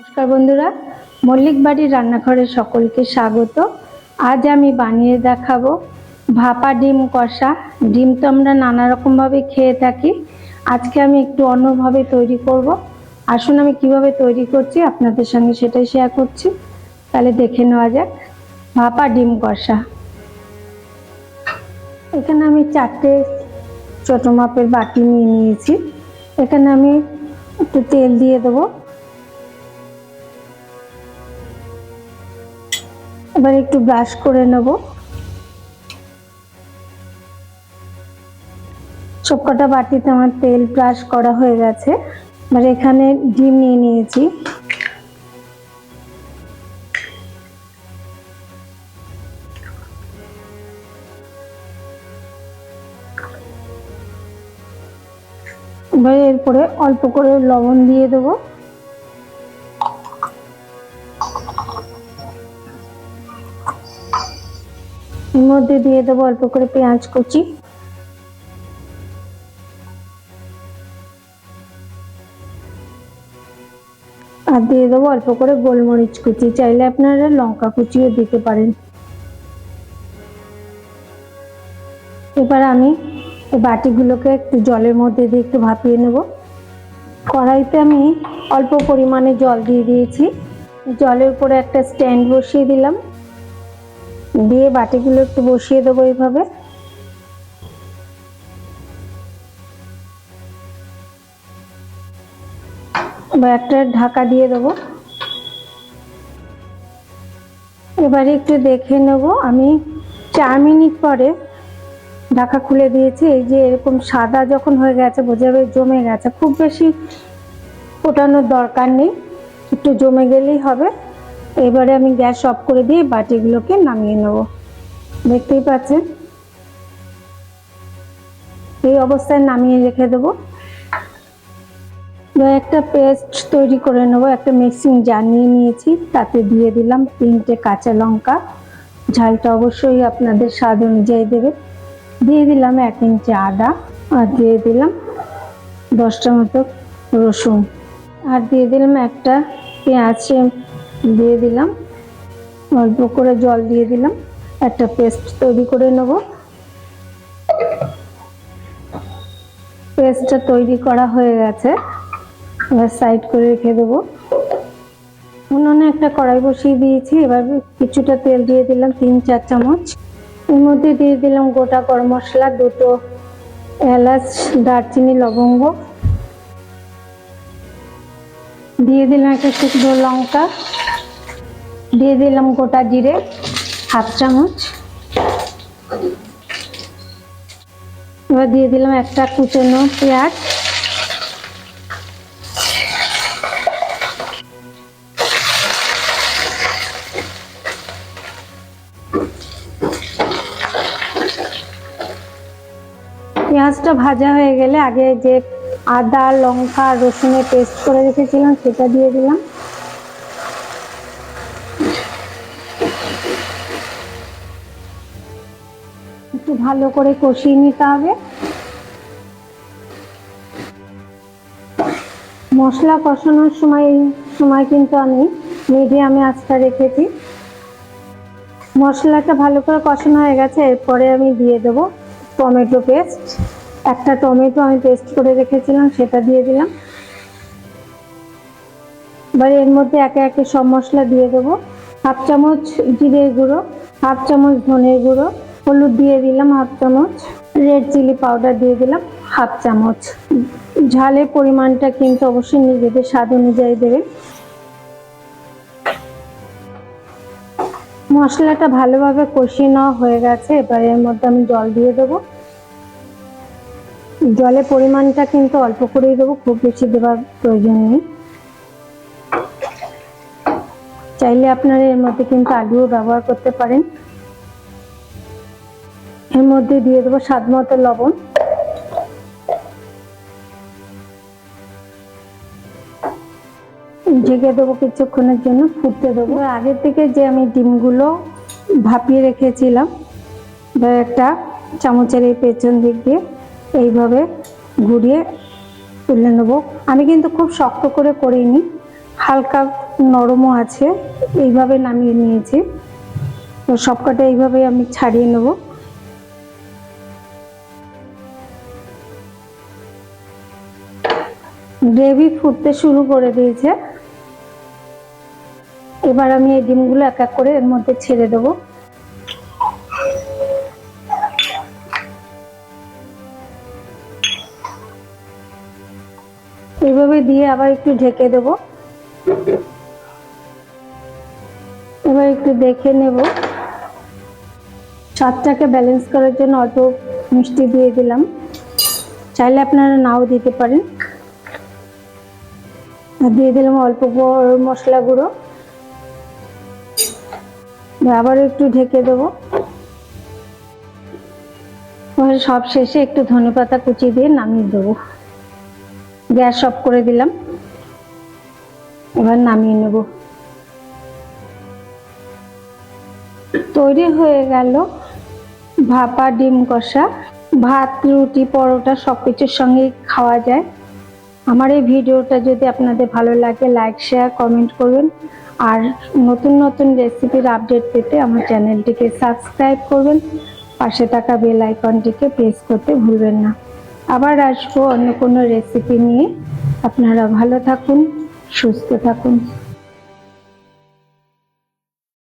নমস্কার বন্ধুরা, মল্লিক বাড়ির রান্নাঘরে সকলকে স্বাগত। আজ আমি বানিয়ে দেখাবো ভাপা ডিম কষা। ডিম তো আমরা নানা রকম ভাবে খেয়ে থাকি, আজকে আমি একটু অন্যভাবে তৈরি করব। আসুন আমি কিভাবে তৈরি করছি আপনাদের সঙ্গে সেটাই শেয়ার করছি। তাহলে দেখে নেওয়া যাক ভাপা ডিম কষা। এখানে আমি 4টে ছোট মাপের বাটি নিয়ে নিয়েছি। এখানে আমি একটু তেল দিয়ে দেবো। এবার একটু ব্রাশ করে নেব। সবকটা বাটিতে আমার তেল ব্রাশ করা হয়ে গেছে। এবার এখানে ডিম নিয়ে নিয়েছি। এবার এরপরে অল্প করে লবণ দিয়ে দেবো। এর মধ্যে দিয়ে দেবো অল্প করে পেঁয়াজ কুচি, আর দিয়ে দেবো অল্প করে গোলমরিচ কুচি, চাইলে আপনারা লঙ্কা কুচিও দিতে পারেন। এবার আমি এই বাটিগুলোকে একটু জলের মধ্যে দিয়ে একটু ভাপিয়ে নেব। কড়াইতে আমি অল্প পরিমাণে জল দিয়ে দিয়েছি। জলের উপরে একটা স্ট্যান্ড বসিয়ে দিলাম, দিয়ে বাটিগুলো একটু বসিয়ে দেবো এইভাবে। এবার একটা ঢাকা দিয়ে দেবো। এবারে একটু দেখে নেব, আমি 4 মিনিট পরে ঢাকা খুলে দিয়েছি। এই যে এরকম সাদা যখন হয়ে গেছে বোঝা যাবে জমে গেছে। খুব বেশি ফোটানোর দরকার নেই, একটু জমে গেলেই হবে। এবারে আমি গ্যাস অফ করে দিয়ে বাটিগুলোকে নামিয়ে নেব। দেখতেই পাচ্ছেন এই অবস্থায় নামিয়ে রেখে দেবো। একটা পেস্ট তৈরি করে নেব। একটা মিক্সিং জার নিয়ে নিয়েছি, তাতে দিয়ে দিলাম 3টে কাঁচা লঙ্কা। ঝালটা অবশ্যই আপনাদের স্বাদ অনুযায়ী দেবে। দিয়ে দিলাম 1 ইঞ্চি আদা, আর দিয়ে দিলাম 10টা মতো রসুন, আর দিয়ে দিলাম একটা পেঁয়াজ, দিয়ে দিলাম অল্প করে জল দিয়ে দিলাম। একটা পেস্ট তৈরি করে নেব। পেস্টটা তৈরি করা হয়ে গেছে, এবার সাইড করে রেখে দেবো। উনুনে একটা কড়াই বসিয়ে দিয়েছি। এবার কিছুটা তেল দিয়ে দিলাম, 3-4 চামচ। এর মধ্যে দিয়ে দিলাম গোটা গরম মশলা, 2টো এলাচ, দারচিনি, লবঙ্গ, দিয়ে দিলাম একটা শুকনো লঙ্কা, দিয়ে দিলাম গোটা জিরে 1/2 চামচ। এবার দিয়ে দিলাম একটা কুচানো পেঁয়াজ, পেঁয়াজটা ভাজা হয়ে গেলে আগে যে আদা, লঙ্কা, রসুনের পেস্ট করে রেখেছিলাম সেটা দিয়ে দিলাম। একটু ভালো করে কষিয়ে নিতে হবে। মশলা কষানোর সময় কিন্তু আমি মিডিয়ামে আঁচটা রেখেছি। মশলাটা ভালো করে কষানো হয়ে গেছে। এরপরে আমি দিয়ে দেবো টমেটো পেস্ট। একটা টমেটো আমি পেস্ট করে রেখেছিলাম, সেটা দিয়ে দিলাম। এবার এর মধ্যে একে একে সব মশলা দিয়ে দেবো। 1/2 চামচ জিরের গুঁড়ো, 1/2 চামচ ধনের গুঁড়ো, হলুদ দিয়ে দিলাম 1/2 চামচ, রেড চিলি পাউডার দিয়ে দিলাম 1/2 চামচ। ঝালের পরিমাণটা কিন্তু অবশ্যই নিজেদের স্বাদ অনুযায়ী দেবেন। মশলাটা ভালোভাবে কষিয়ে নেওয়া হয়ে গেছে। এবার এর মধ্যে আমি জল দিয়ে দেবো। জলের পরিমাণটা কিন্তু অল্প করেই দেবো, খুব বেশি দেওয়ার প্রয়োজন নেই। চাইলে আপনারা এর মধ্যে কিন্তু আলুও ব্যবহার করতে পারেন। এর মধ্যে দিয়ে দেবো স্বাদ মতো লবণ, ঢেকে দেবো কিছুক্ষণের জন্য ফুটতে দেবো। আগের থেকে যে আমি ডিমগুলো ভাপিয়ে রেখেছিলাম, একটা চামচের এই পেছন দিক দিয়ে এইভাবে ঘুরিয়ে তুলে নেবো। আমি কিন্তু খুব শক্ত করে করিনি, হালকা নরমও আছে, এইভাবে নামিয়ে নিয়েছি। তো সবকটা এইভাবে আমি ছাড়িয়ে নেব। গ্রেভি ফুটতে শুরু করে দিয়েছে। এবার আমি এই ডিমগুলো এক এক করে এর মধ্যে ছেড়ে দেবো। এইভাবে দিয়ে আবার একটু ঢেকে দেব। এবার একটু দেখে নেব, স্বাদটাকে ব্যালেন্স করার জন্য অল্প মিষ্টি দিয়ে দিলাম, চাইলে আপনারা নাও দিতে পারেন। আর দিয়ে দিলাম অল্প গরম মশলা গুঁড়ো। আবার একটু ঢেকে দেবো। সব শেষে একটু ধনেপাতা কুচি দিয়ে নামিয়ে দেবো। গ্যাস অফ করে দিলাম, এবার নামিয়ে নেব। তৈরি হয়ে গেল ভাপা ডিম কষা। ভাত, রুটি, পরোটা সবকিছুর সঙ্গে খাওয়া যায়। আমার এই ভিডিওটা যদি আপনাদের ভালো লাগে, লাইক, শেয়ার, কমেন্ট করবেন। আর নতুন নতুন রেসিপির আপডেট পেতে আমার চ্যানেলটিকে সাবস্ক্রাইব করবেন। পাশে থাকা বেল আইকনটিকে প্রেস করতে ভুলবেন না। আবার আসবো অন্য কোনো রেসিপি নিয়ে। আপনারা ভালো থাকুন, সুস্থ থাকুন।